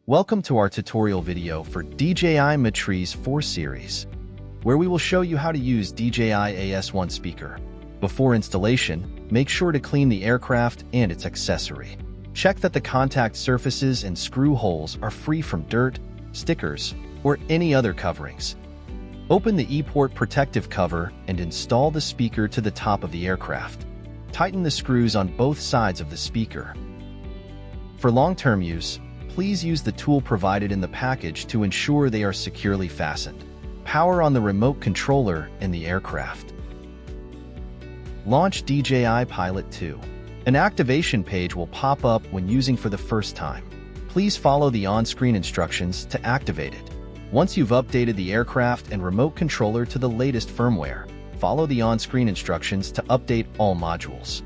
Welcome to our tutorial video for DJI Matrice 4 series, where we will show you how to use DJI AS1 Speaker. Before installation, make sure to clean the aircraft and its accessory. Check that the contact surfaces and screw holes are free from dirt, stickers, or any other coverings. Open the E-port protective cover and install the speaker to the top of the aircraft. Tighten the screws on both sides of the speaker. For long-term use, please use the tool provided in the package to ensure they are securely fastened. Power on the remote controller in the aircraft. Launch DJI Pilot 2. An activation page will pop up when using for the first time. Please follow the on-screen instructions to activate it. Once you've updated the aircraft and remote controller to the latest firmware, follow the on-screen instructions to update all modules.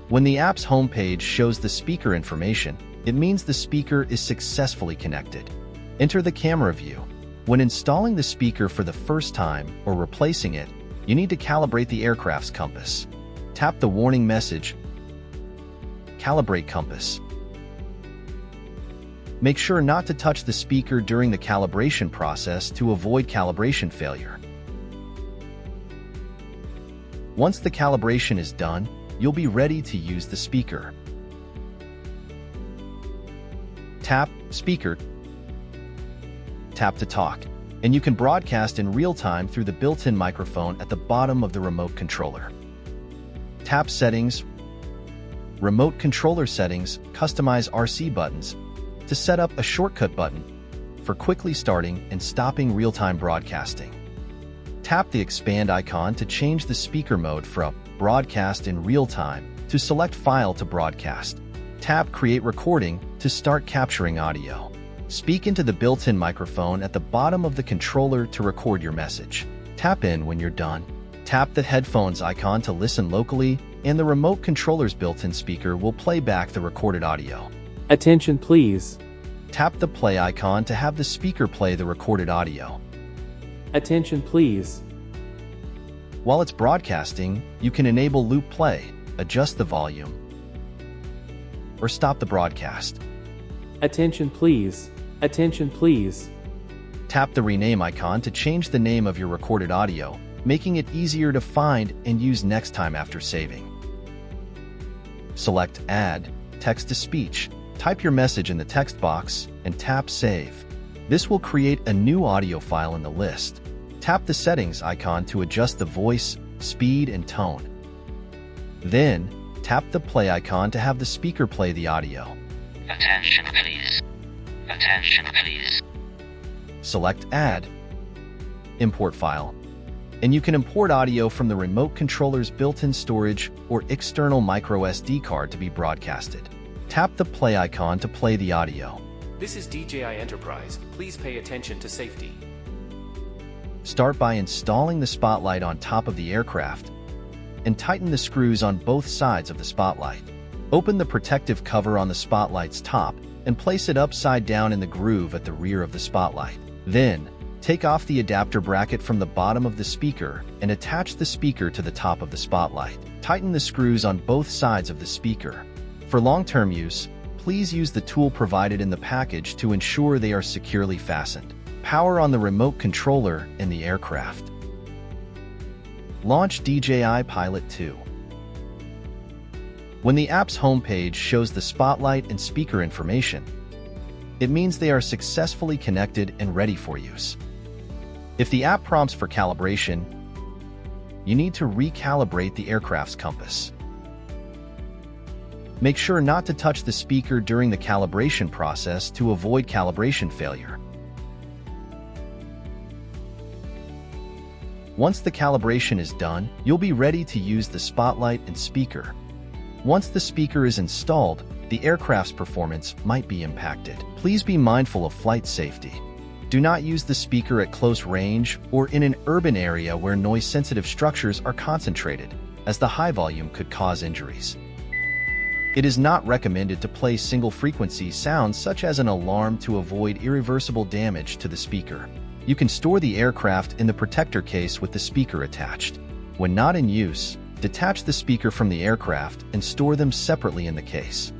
When the app's homepage shows the speaker information, it means the speaker is successfully connected. Enter the camera view. When installing the speaker for the first time or replacing it, you need to calibrate the aircraft's compass. Tap the warning message, Calibrate Compass. Make sure not to touch the speaker during the calibration process to avoid calibration failure. Once the calibration is done, you'll be ready to use the speaker. Tap Speaker. Tap to talk, and you can broadcast in real time through the built-in microphone at the bottom of the remote controller. Tap Settings. Remote controller settings, customize RC buttons to set up a shortcut button for quickly starting and stopping real-time broadcasting. Tap the expand icon to change the speaker mode from broadcast in real time to select file to broadcast. Tap Create Recording to start capturing audio. Speak into the built-in microphone at the bottom of the controller to record your message. Tap in when you're done. Tap the headphones icon to listen locally, and the remote controller's built-in speaker will play back the recorded audio. Attention please. Tap the play icon to have the speaker play the recorded audio. Attention please. While it's broadcasting, you can enable loop play, adjust the volume, or stop the broadcast. Attention please. Attention please. Tap the rename icon to change the name of your recorded audio, making it easier to find and use next time after saving. Select Add Text-to-Speech. Type your message in the text box and tap Save. This will create a new audio file in the list. Tap the Settings icon to adjust the voice, speed, and tone. Then, tap the play icon to have the speaker play the audio. Attention please. Attention please. Select Add Import File, and you can import audio from the remote controller's built-in storage or external microSD card to be broadcasted. Tap the play icon to play the audio. This is DJI Enterprise. Please pay attention to safety. Start by installing the spotlight on top of the aircraft and tighten the screws on both sides of the spotlight. Open the protective cover on the spotlight's top and place it upside down in the groove at the rear of the spotlight. Then, take off the adapter bracket from the bottom of the speaker and attach the speaker to the top of the spotlight. Tighten the screws on both sides of the speaker. For long-term use, please use the tool provided in the package to ensure they are securely fastened. Power on the remote controller in the aircraft. Launch DJI Pilot 2. When the app's homepage shows the spotlight and speaker information, it means they are successfully connected and ready for use. If the app prompts for calibration, you need to recalibrate the aircraft's compass. Make sure not to touch the speaker during the calibration process to avoid calibration failure. Once the calibration is done, you'll be ready to use the spotlight and speaker. Once the speaker is installed, the aircraft's performance might be impacted. Please be mindful of flight safety. Do not use the speaker at close range or in an urban area where noise-sensitive structures are concentrated, as the high volume could cause injuries. It is not recommended to play single-frequency sounds such as an alarm to avoid irreversible damage to the speaker. You can store the aircraft in the protector case with the speaker attached. When not in use, detach the speaker from the aircraft and store them separately in the case.